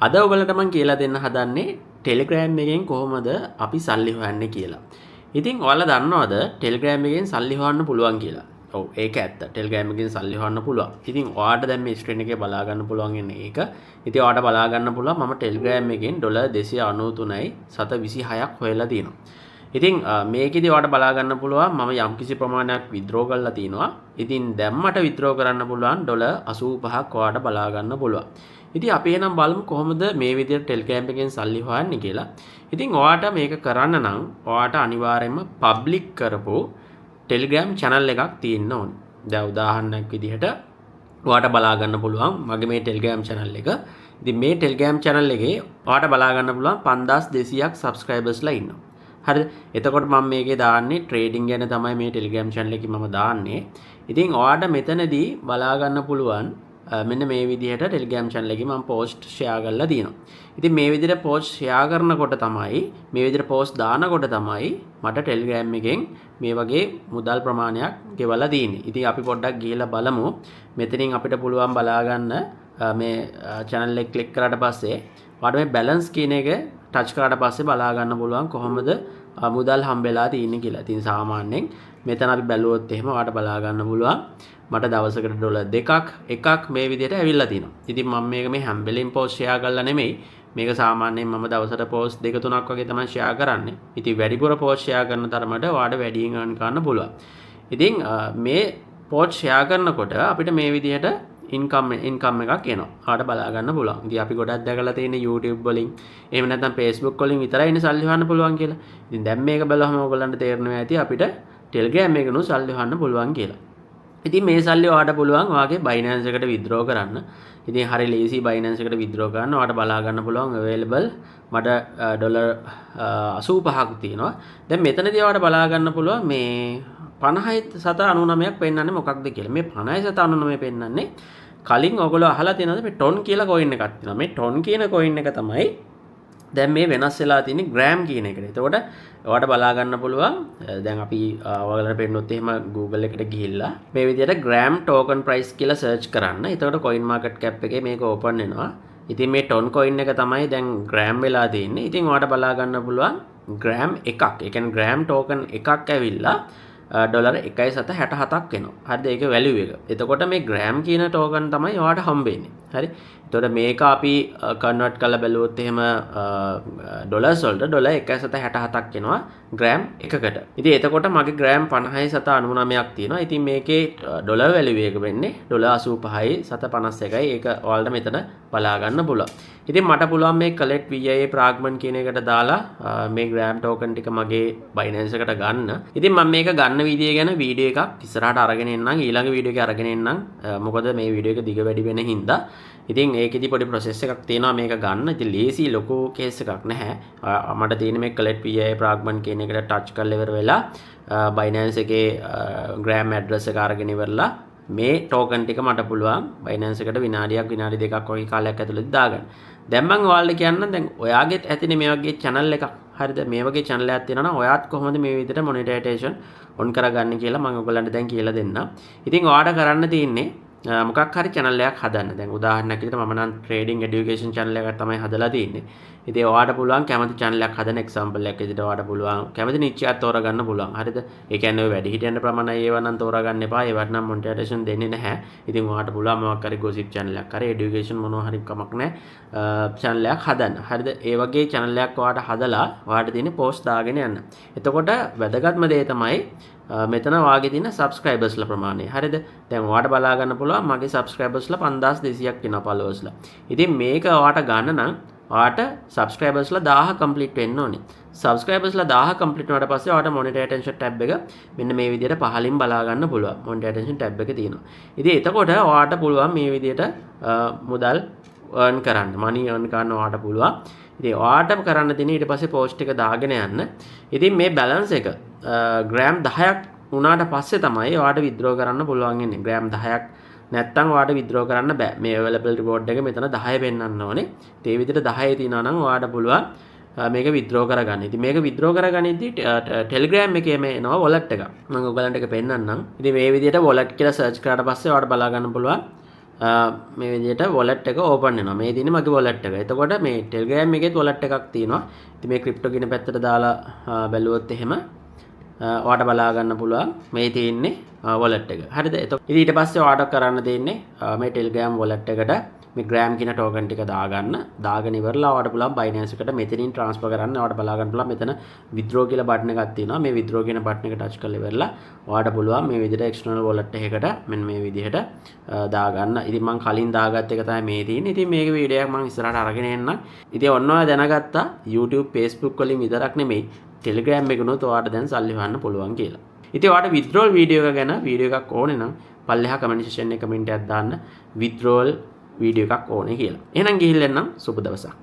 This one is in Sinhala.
අද ඔයගලට මම කියලා දෙන්න හදන්නේ Telegram එකෙන් කොහොමද අපි සල්ලි හොයන්නේ කියලා. ඉතින් ඔයාලා දන්නවද Telegram එකෙන් සල්ලි හොයන්න පුළුවන් කියලා? ඔව් ඒක ඇත්ත. Telegram එකෙන් සල්ලි හොයන්න පුළුවන්. ඉතින් ඔයාලට දැන් මේ ස්ක්‍රීන් එකේ බලා ගන්න පුළුවන් ඉන්නේ ඒක. ඉතින් ඔයාලට බලා ගන්න පුළුවන් මම Telegram එකෙන් $293යි 726ක් හොයලා තියෙනවා. ඉතින් මේකෙදි ඔයාලට බලා ගන්න පුළුවන් මම යම්කිසි ප්‍රමාණයක් withdraw කරලා තිනවා. ඉතින් දැන් මට withdraw කරන්න පුළුවන් $85ක් ඔයාලට බලා ගන්න පුළුවන්. ඉතින් අපි එහෙනම් බලමු කොහොමද මේ විදිහට Telegram එකෙන් සල්ලි හොයන්නේ කියලා. ඉතින් ඔයාට මේක කරන්න නම් ඔයාට අනිවාර්යයෙන්ම පබ්ලික් කරපු Telegram channel එකක් තියෙන්න ඕනේ. දැන් උදාහරණයක් විදිහට ඔයාට බලා ගන්න පුළුවන් මගේ මේ Telegram channel එක. ඉතින් මේ Telegram channel එකේ ඔයාට බලා ගන්න පුළුවන් 5200ක් subscribersලා ඉන්නවා. හරිද? එතකොට මම මේකේ දාන්නේ trading ගැන තමයි මේ Telegram channel එකේ මම දාන්නේ. ඉතින් ඔයාට මෙතනදී බලා ගන්න පුළුවන් මෙන්න මේ විදිහට Telegram channel එකේ මම post share කරලා තියෙනවා. ඉතින් මේ විදිහට post share කරනකොට තමයි මේ විදිහට post දානකොට තමයි මට Telegram එකෙන් මේ වගේ මුදල් ප්‍රමාණයක් ගෙවලා තියෙන්නේ. ඉතින් අපි පොඩ්ඩක් ගිහලා බලමු. මෙතනින් අපිට පුළුවන් බලා ගන්න මේ channel එක click කරාට පස්සේ ඔයාලට මේ balance කියන එක touch කරාට පස්සේ බලා ගන්න පුළුවන් කොහොමද මුදල් හම්බෙලා තියෙන්නේ කියලා. ඉතින් සාමාන්‍යයෙන් මෙතන අපි බැලුවොත් එහෙම ඔයාලට බලා ගන්න පුළුවන් මට දවසකට $2ක් එකක් මේ විදිහට ඇවිල්ලා තිනවා. ඉතින් මම මේක මේ හැම වෙලෙම post share කරලා නෙමෙයි. මේක සාමාන්‍යයෙන් මම දවසට post 2-3ක් වගේ තමයි share කරන්නේ. ඉතින් වැඩිපුර post share කරන තරමට ඔයාලට වැඩියෙන් earn කරන්න පුළුවන්. ඉතින් මේ post share කරනකොට අපිට මේ විදිහට income එකක් එනවා. ඔයාලට බලා ගන්න පුළුවන්. ඉතින් අපි ගොඩක් දැකලා තියෙන YouTube වලින් එහෙම නැත්නම් Facebook වලින් විතරයි ඉන්නේ සල්ලි හොයන්න පුළුවන් කියලා. ඉතින් දැන් මේක බලවම ඔයගොල්ලන්ට තේරෙනවා ඇති අපිට Telegram එකනු සල්ලි හොයන්න පුළුවන් කියලා. ඉතින් මේ සල්ලි ඔයාලට පුළුවන් ඔයාගේ Binance එකට withdraw කරන්න. ඉතින් හරි ලේසි Binance එකට withdraw කරන්න ඔයාලට බලා ගන්න පුළුවන් available මට $85ක් තියෙනවා. දැන් මෙතනදී ඔයාලට බලා ගන්න පුළුවන් මේ 50.99ක් පෙන්නන්නේ මොකක්ද කියලා. මේ 50.99 පෙන්නන්නේ කලින් ඔයගොල්ලෝ අහලා තියෙනවද මේ ටොන් කියලා coin එකක් තියෙනවා. මේ ටොන් කියන coin එක තමයි දැන් මේ වෙනස් වෙලා තියෙන්නේ ග්‍රෑම් කියන එකට. එතකොට ඔයාලට බලා ගන්න පුළුවන් දැන් අපි ඔයාලට පෙන්නොත් එහෙම Google එකට ගිහිල්ලා මේ විදිහට ග්‍රෑම් token price කියලා search කරන්න. එතකොට coin market cap එකේ මේක open වෙනවා. ඉතින් මේ ටොන් coin එක තමයි දැන් ග්‍රෑම් වෙලා තියෙන්නේ. ඉතින් ඔයාලට බලා ගන්න පුළුවන් ග්‍රෑම් එකක්. ඒ කියන්නේ ග්‍රෑම් token එකක් ඇවිල්ලා $1.67ක් එනවා. හරිද? ඒක වැලියු එක. එතකොට මේ ග්‍රෑම් කියන token තමයි ඔයාලට හම්බෙන්නේ. හරි? එතකොට මේක අපි කන්වර්ට් කරලා බැලුවොත් එහෙම ඩොලර්ස් වලට $1.67ක් එනවා ග්‍රෑම් එකකට. ඉතින් එතකොට මගේ ග්‍රෑම් 50.99ක් තියෙනවා. ඉතින් මේකේ ඩොලර් වැලියු එක වෙන්නේ $85.51යි. ඒක ඔයාලට මෙතන බලා ගන්න පුළුවන්. ඉතින් මට පුළුවන් මේ collect VIA fragment කියන එකට දාලා මේ ග්‍රෑම් token ටික මගේ Binance එකට ගන්න. ඉතින් මම මේක ගන්න විදිය ගැන වීඩියෝ එකක් ඉස්සරහට අරගෙන එන්නම්. ඊළඟ වීඩියෝ එකේ අරගෙන එන්නම්. මොකද මේ වීඩියෝ එක දිග වැඩි වෙන හින්දා. ඉතින් ඒකෙදි පොඩි process එකක් තියෙනවා මේක ගන්න. ඉතින් ලේසි ලොකු case එකක් නැහැ. මට තියෙන්නේ මේ collect VIA fragment කියන එකට touch කරලා ඉවර වෙලා Binance එකේ gram address එක අරගෙන ඉවරලා මේ token ටික මට පුළුවන් Binance එකට විනාඩි 2ක් වගේ කාලයක් ඇතුළත දාගන්න. දැන් මම ඔයාලට කියන්නම් දැන් ඔයාගෙත් ඇතිනේ මේ වගේ channel එකක්. හරිද? මේ වගේ channel එකක් තියෙනවා නම් ඔයාත් කොහොමද මේ විදිහට monetization on කරගන්නේ කියලා මම ඔයගොල්ලන්ට දැන් කියලා දෙන්නම්. ඉතින් ඔයාට කරන්න තියෙන්නේ මොකක් හරි channel එකක් හදන්න. දැන් උදාහරණයක් විදිහට මම නම් trading education channel එකක් තමයි හදලා තියෙන්නේ. ඉතින් ඔයාට පුළුවන් කැමති channel එකක් හදන්න example එකක් විදිහට ඔයාට පුළුවන් කැමති niche එකක් තෝරගන්න පුළුවන්. හරිද? ඒ කියන්නේ ඔය වැඩි හිටියන්ට ප්‍රමාණය ඒවා නම් තෝරගන්න එපා. ඒවට නම් monetization දෙන්නේ නැහැ. ඉතින් ඔයාට පුළුවන් මොකක් හරි gossip channel එකක් හරි education මොනවා හරි කමක් නැහැ channel එකක් හදන්න. හරිද? ඒ වගේ channel එකක් ඔයාට හදලා ඔයාට තියෙන post දාගෙන යන්න. එතකොට වැදගත්ම දේ තමයි මෙතන වාගේ තියෙන subscribersලා ප්‍රමාණය. හරිද? දැන් ඔයාට බලා ගන්න පුළුවන් මගේ subscribersලා 5200ක් වෙනවා followersලා. ඉතින් මේක ඔයාට ගන්න නම් ඔයාට subscribersලා 1000 complete වෙන්න ඕනේ. subscribersලා 1000 complete වුණාට පස්සේ ඔයාට monetization tab එක මෙන්න මේ විදිහට පහලින් බලා ගන්න පුළුවන්. monetization tab එක තියෙනවා. ඉතින් එතකොට ඔයාට පුළුවන් මේ විදිහට මුදල් earn කරන්න. money earn කරන්න ඔයාට පුළුවන්. ඉතින් ඔයාට කරන්න තියෙන ඊට පස්සේ post එක දාගෙන යන්න. ඉතින් මේ balance එක ග්‍රෑම් 10ක් වුණාට පස්සේ තමයි ඔයාට withdraw කරන්න පුළුවන් ඉන්නේ. ග්‍රෑම් 10ක් නැත්තම් ඔයාට withdraw කරන්න බෑ. මේ available reward එක මෙතන 10 පෙන්නන්න ඕනේ. ඒ විදිහට 10 තියනවා නම් ඔයාට පුළුවන් මේක withdraw කරගන්න. ඉතින් මේක withdraw කරගනිද්දී Telegram එකේම එනවා wallet එක. මම ඔයගලන්ට ඒක පෙන්නන්නම්. ඉතින් මේ විදිහට wallet කියලා search කරාට පස්සේ ඔයාට බලා ගන්න පුළුවන් මේ විදිහට wallet එක open වෙනවා. මේ තියෙන්නේ මගේ wallet එක. එතකොට මේ Telegram එකේත් wallet එකක් තියෙනවා. ඉතින් මේ crypto කියන පැත්තට දාලා බැලුවොත් එහෙම ඔයාට බලා ගන්න පුළුවන් මේ තියෙන්නේ wallet එක. හරිද? එතකොට ඊට පස්සේ ඔයාට කරන්න දෙන්නේ මේ Telegram wallet එකට මේ gram කියන token ටික දාගන්න. දාගෙන ඉවරලා ඔයාට පුළුවන් Binance එකට මෙතනින් transfer කරන්න. ඔයාට බලා ගන්න පුළුවන් මෙතන withdraw කියලා button එකක් තියෙනවා. මේ withdraw කියන button එක touch කරලා ඉවරලා ඔයාට පුළුවන් මේ විදිහට external wallet එකකට මෙන්න මේ විදිහට දාගන්න. ඉතින් මම කලින් දාගත්ත එක තමයි මේ තියෙන්නේ. ඉතින් මේකේ වීඩියෝ එකක් මම ඉස්සරහට අරගෙන එන්නම්. ඉතින් ඔන්න ඔයා දැනගත්තා YouTube Facebook වලින් විතරක් නෙමෙයි Telegram එකනොත් ඔයාට දැන් සල්ලි හොයන්න පුළුවන් කියලා. ඉතින් ඔයාට withdrawal වීඩියෝ එක ගැන වීඩියෝ එකක් ඕනේ නම් පල්ලෙහා comment section එකේ comment එකක් දාන්න withdrawal වීඩියෝ එකක් ඕනේ කියලා. එහෙනම් ගිහිල්ලා එන්නම් සුබ දවසක්.